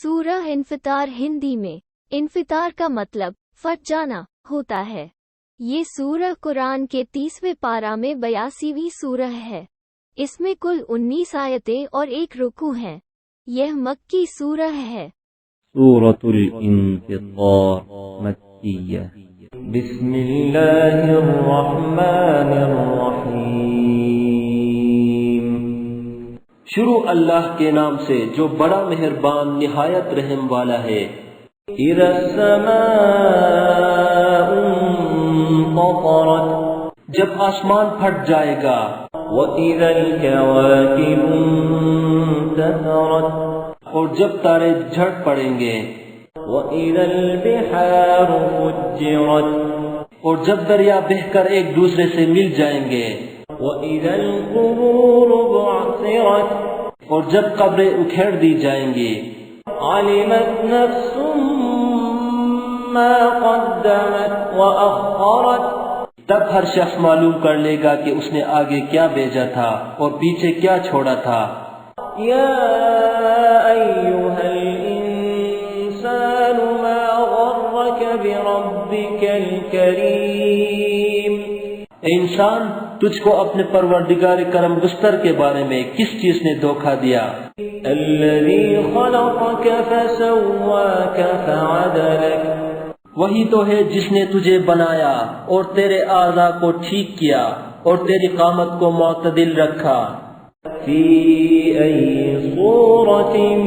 सूरह इन्फितार हिंदी में इन्फितार का मतलब फट जाना होता है। ये सूरह कुरान के 30वें पारा में 82वीं सूरह है। इसमें कुल 19 आयतें और 1 रुकू हैं। यह मक्की सूरह है। सूरतुल इन्फितार मक्किय्या। बिस्मिल्लाहिर्रहमानिर्रहीम। शुरू अल्लाह के नाम से जो बड़ा मेहरबान निहायत रहम वाला है। इरस्समाउन्फतरत, जब आसमान फट जाएगा। वइज़ल कवाकिबुन्तसरत, और जब तारे झड़ पड़ेंगे। वइज़ल बिहारु फुज्जिरत, और जब दरिया बहकर एक दूसरे से मिल जाएंगे। वइज़ल कुबूरु बुअसिरत, और जब कब्रें उखेड़ दी जाएंगी। अलिमत नफ्सुम मा क़द्दमत व अख़रत, तब हर शख्स मालूम कर लेगा कि उसने आगे क्या भेजा था और पीछे क्या छोड़ा था। या अय्युहल इंसानु मा गर्रक बिरब्बिकल करीम, इंसान तुझको अपने परवरदिगार करम गुस्तर के बारे में किस चीज ने धोखा दिया। अल्लज़ी खलक़क फसव्वाक फअदलक, वही तो है जिसने तुझे बनाया और तेरे आज़ा को ठीक किया और तेरी कामत को मुअतदिल रखा। फी अय्यि सूरतिन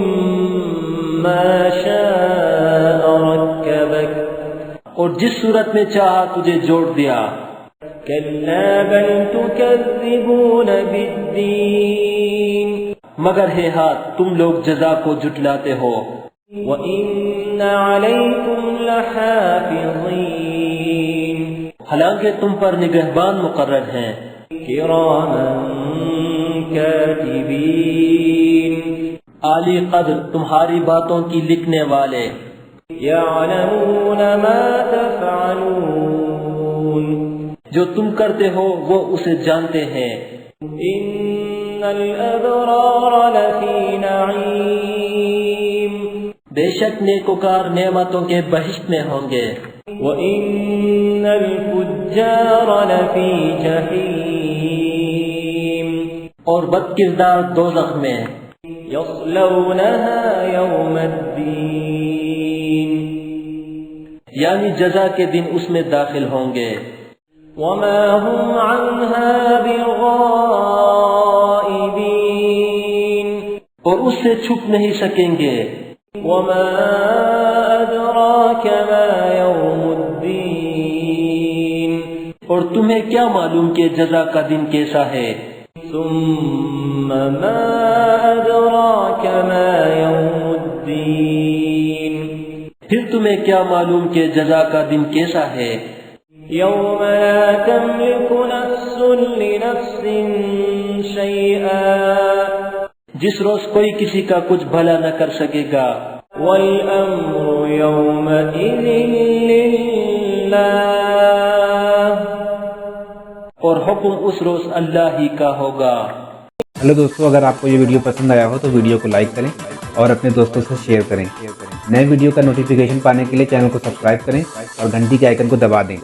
मा शाअ रक्कबक, और जिस सूरत में चाहा तुझे जोड़ दिया। कल्ला बल तुकज़्ज़िबून बिद्दीन, मगर है हाथ तुम लोग जज़ा को जुटलाते हो। व इन्न अलैकुम लहाफ़िज़ीन, हालांकि तुम पर निगहबान मुकर्रर हैं। किरामन कातिबीन, आली कद्र तुम्हारी बातों की लिखने वाले। यअलमून मा तफ़अलून, जो तुम करते हो वो उसे जानते हैं। इन्नल अबरार लफ़ी नईम, बेशक नेकोकार नेमतों के बहिश्त में होंगे। व इन्नल फुज्जार लफ़ी जहीम, और बदकिरदार दोज़ख में। यस्लौनहा यौमद्दीन, यानी जज़ा के दिन उसमें दाखिल होंगे। वमा हुम अन्हा बिग़ाइबीन, और उससे छुप नहीं सकेंगे। वमा अदराक मा यौमुद्दीन, और तुम्हें क्या मालूम कि जज़ा का दिन कैसा है। सुम्मा मा अदराक मा यौमुद्दीन, फिर तुम्हें क्या मालूम कि जज़ा का दिन कैसा है। यौम ला तमलिकु नफ्सुन लिनफ्सिन शैआ, जिस रोज कोई किसी का कुछ भला न कर सकेगा। वल अम्रु यौमइज़िन लिल्लाह, और हुक्म उस रोज अल्लाह ही का होगा। हेलो दोस्तों, अगर आपको ये वीडियो पसंद आया हो तो वीडियो को लाइक करें और अपने दोस्तों से शेयर करें। नए वीडियो का नोटिफिकेशन पाने के लिए चैनल को सब्सक्राइब करें और घंटी के आइकन को दबा दें।